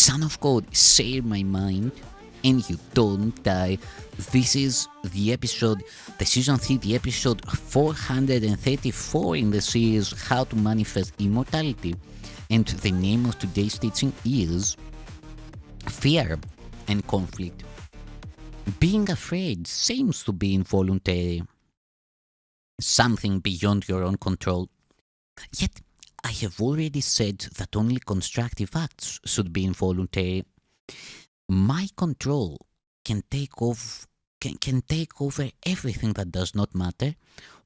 Son of God, share my mind, and you don't die. This is the episode, the season 3, the episode 434 in the series How to Manifest Immortality. And the name of today's teaching is Fear and Conflict. Being afraid seems to be involuntary, something beyond your own control. Yet, I have already said that only constructive acts should be involuntary. My control can take over everything that does not matter,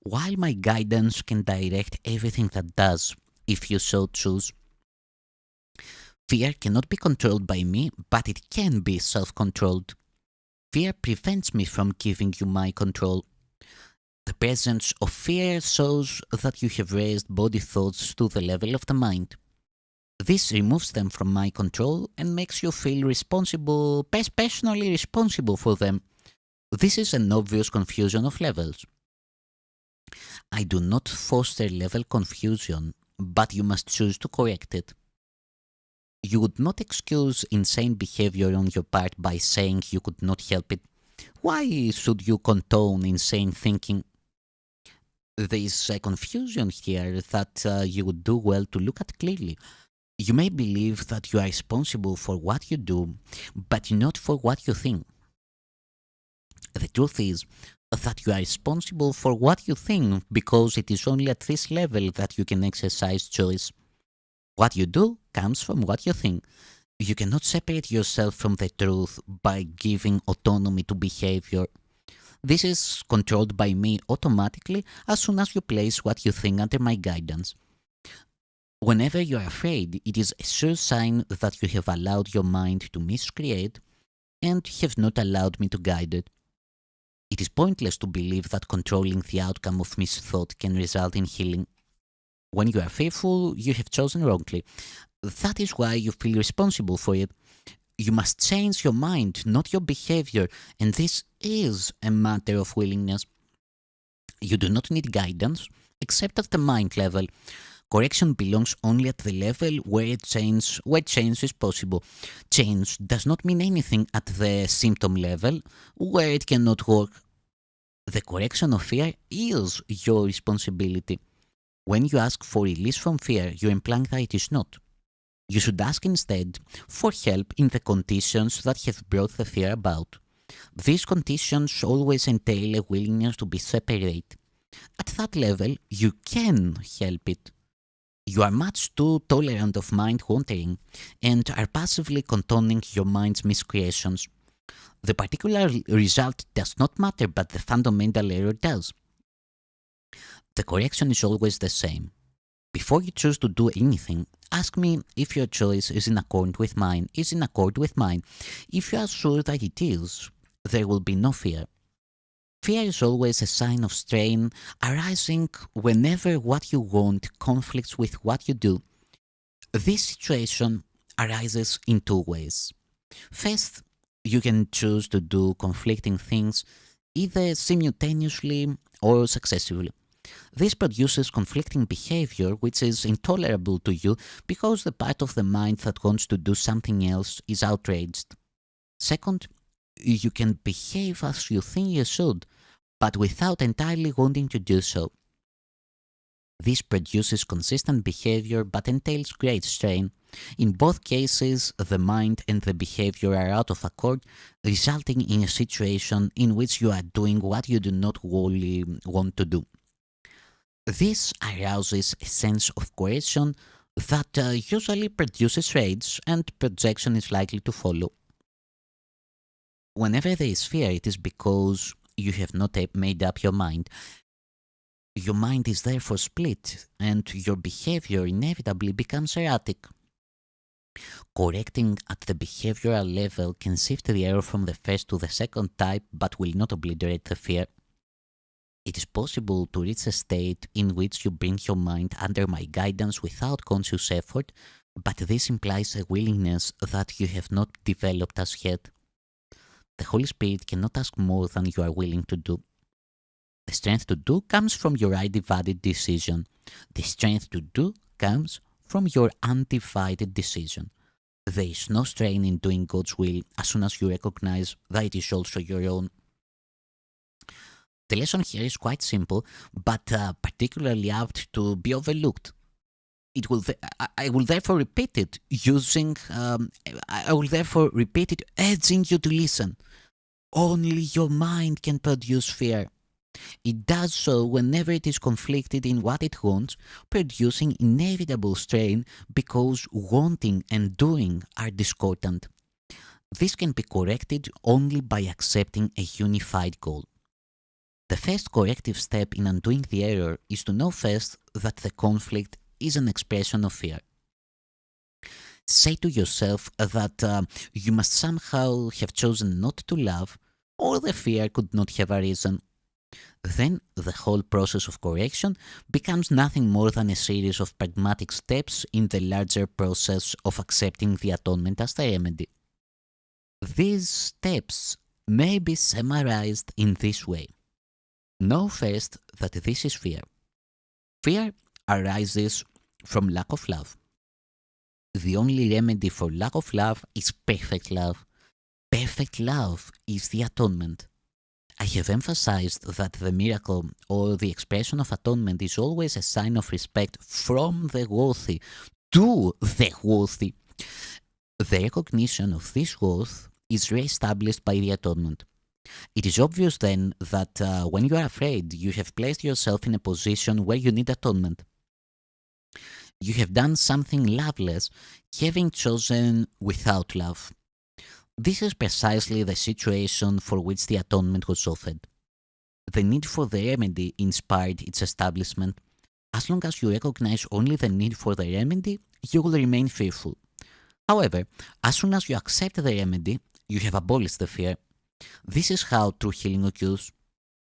while my guidance can direct everything that does, if you so choose. Fear cannot be controlled by me, but it can be self-controlled. Fear prevents me from giving you my control. The presence of fear shows that you have raised body thoughts to the level of the mind. This removes them from my control and makes you feel personally responsible for them. This is an obvious confusion of levels. I do not foster level confusion, but you must choose to correct it. You would not excuse insane behavior on your part by saying you could not help it. Why should you condone insane thinking? There is a confusion here that you would do well to look at clearly. You may believe that you are responsible for what you do, but not for what you think. The truth is that you are responsible for what you think because it is only at this level that you can exercise choice. What you do comes from what you think. You cannot separate yourself from the truth by giving autonomy to behavior. This is controlled by me automatically as soon as you place what you think under my guidance. Whenever you are afraid, it is a sure sign that you have allowed your mind to miscreate and have not allowed me to guide it. It is pointless to believe that controlling the outcome of misthought can result in healing. When you are fearful, you have chosen wrongly. That is why you feel responsible for it. You must change your mind, not your behavior, and this is a matter of willingness. You do not need guidance, except at the mind level. Correction belongs only at the level where change is possible. Change does not mean anything at the symptom level, where it cannot work. The correction of fear is your responsibility. When you ask for release from fear, you imply that it is not. You should ask instead for help in the conditions that have brought the fear about. These conditions always entail a willingness to be separate. At that level, you can help it. You are much too tolerant of mind wandering and are passively condoning your mind's miscreations. The particular result does not matter, but the fundamental error does. The correction is always the same. Before you choose to do anything, ask me if your choice is in accord with mine. If you are sure that it is, there will be no fear. Fear is always a sign of strain arising whenever what you want conflicts with what you do. This situation arises in two ways. First, you can choose to do conflicting things either simultaneously or successively. This produces conflicting behavior which is intolerable to you because the part of the mind that wants to do something else is outraged. Second, you can behave as you think you should, but without entirely wanting to do so. This produces consistent behavior but entails great strain. In both cases, the mind and the behavior are out of accord, resulting in a situation in which you are doing what you do not wholly want to do. This arouses a sense of coercion that usually produces rage, and projection is likely to follow. Whenever there is fear, it is because you have not made up your mind. Your mind is therefore split, and your behavior inevitably becomes erratic. Correcting at the behavioral level can shift the error from the first to the second type, but will not obliterate the fear. It is possible to reach a state in which you bring your mind under my guidance without conscious effort, but this implies a willingness that you have not developed as yet. The Holy Spirit cannot ask more than you are willing to do. The strength to do comes from your undivided decision. The strength to do comes from your undivided decision. There is no strain in doing God's will as soon as you recognize that it is also your own. The lesson here is quite simple, but particularly apt to be overlooked. I will therefore repeat it I will therefore repeat it, urging you to listen. Only your mind can produce fear. It does so whenever it is conflicted in what it wants, producing inevitable strain because wanting and doing are discordant. This can be corrected only by accepting a unified goal. The first corrective step in undoing the error is to know first that the conflict is an expression of fear. Say to yourself that you must somehow have chosen not to love, or the fear could not have arisen. Then the whole process of correction becomes nothing more than a series of pragmatic steps in the larger process of accepting the atonement as the remedy. These steps may be summarized in this way. Know first that this is fear. Fear arises from lack of love. The only remedy for lack of love is perfect love. Perfect love is the atonement. I have emphasized that the miracle or the expression of atonement is always a sign of respect from the worthy to the worthy. The recognition of this worth is re-established by the atonement. It is obvious then that when you are afraid, you have placed yourself in a position where you need atonement. You have done something loveless, having chosen without love. This is precisely the situation for which the atonement was offered. The need for the remedy inspired its establishment. As long as you recognize only the need for the remedy, you will remain fearful. However, as soon as you accept the remedy, you have abolished the fear. This is how true healing occurs.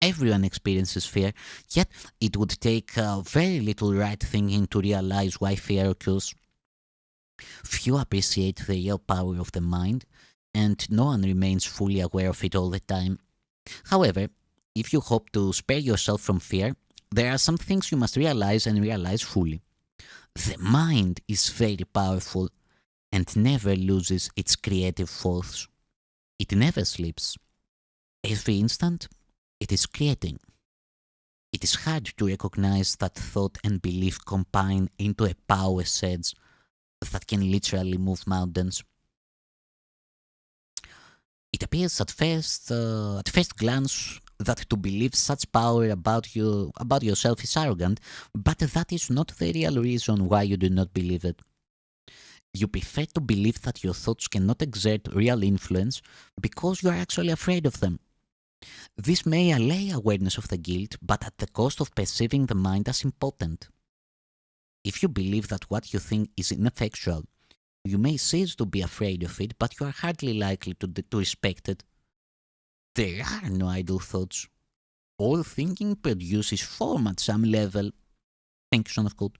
Everyone experiences fear, yet it would take very little right thinking to realize why fear occurs. Few appreciate the real power of the mind, and no one remains fully aware of it all the time. However, if you hope to spare yourself from fear, there are some things you must realize and realize fully. The mind is very powerful and never loses its creative force. It never sleeps. Every instant, it is creating. It is hard to recognize that thought and belief combine into a power surge that can literally move mountains. It appears at first glance that to believe such power about yourself is arrogant, but that is not the real reason why you do not believe it. You prefer to believe that your thoughts cannot exert real influence because you are actually afraid of them. This may allay awareness of the guilt, but at the cost of perceiving the mind as impotent. If you believe that what you think is ineffectual, you may cease to be afraid of it, but you are hardly likely to respect it. There are no idle thoughts. All thinking produces form at some level. Thank you, son of God.